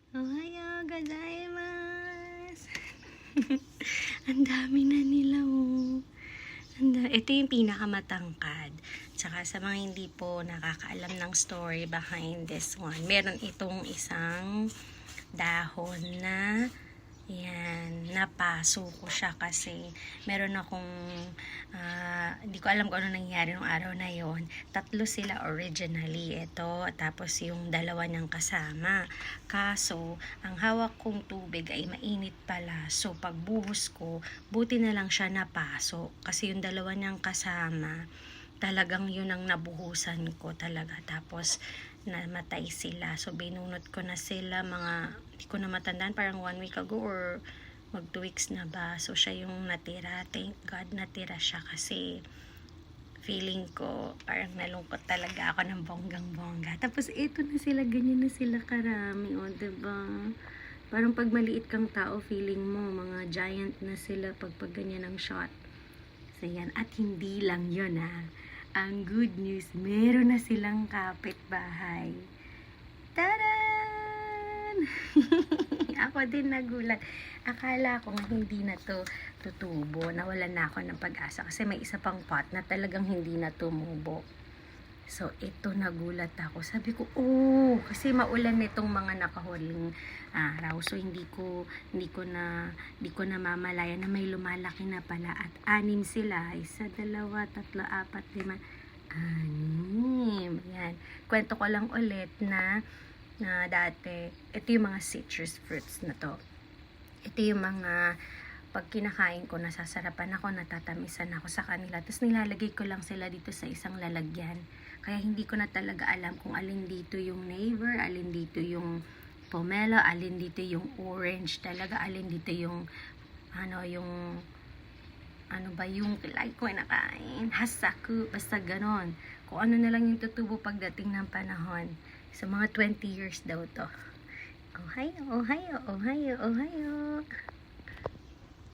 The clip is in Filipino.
Ohayo gozaimasu. Ang dami na nila, oh. Ito yung pinakamatangkad. Tsaka sa mga hindi po nakakaalam ng story behind this one, meron itong isang dahon na napaso ko siya kasi meron akong hindi ko alam kung ano nangyari nung araw na yon. Tatlo sila originally, ito, tapos yung dalawa niyang kasama. Kaso ang hawak kong tubig ay mainit pala, so pagbuhos ko, buti na lang siya napasok kasi yung dalawa niyang kasama talagang yun ang nabuhusan ko talaga, tapos namatay sila. So binunot ko na sila mga, hindi ko na matandaan, parang 1 week ago or mag 2 weeks na ba. So siya yung natira, thank God natira siya kasi feeling ko parang nalungkot talaga ako ng bonggang-bongga. Tapos ito na sila, ganyan na sila karami, o diba? Parang pag maliit kang tao, feeling mo mga giant na sila pag ganyan ang shot. So yan, at hindi lang yun ang good news, meron na silang kapitbahay. Taran! Ako din nagulat. Akala ko nga hindi na to tutubo. Nawalan na ako ng pag-asa kasi may isa pang pot na talagang hindi na tumubo. So, ito nagulat ako. Sabi ko, kasi maulan nitong mga nakahuling araw. So, hindi ko na mamalaya na may lumalaki na pala. At 6 sila. 1, 2, 3, 4, 5, 6. Yan. Kwento ko lang ulit na dati, ito yung mga citrus fruits na to. Ito yung mga pag kinakain ko, nasasarapan ako, natatamisan ako sa kanila. Tapos nilalagay ko lang sila dito sa isang lalagyan. Kaya hindi ko na talaga alam kung alin dito yung neighbor, alin dito yung pomelo, alin dito yung orange talaga, alin dito yung yung like ko nakain, hasaku, basta ganon. Kung ano na lang yung tutubo pagdating ng panahon. So mga 20 years daw to. Ohayo, ohayo, ohayo, ohayo.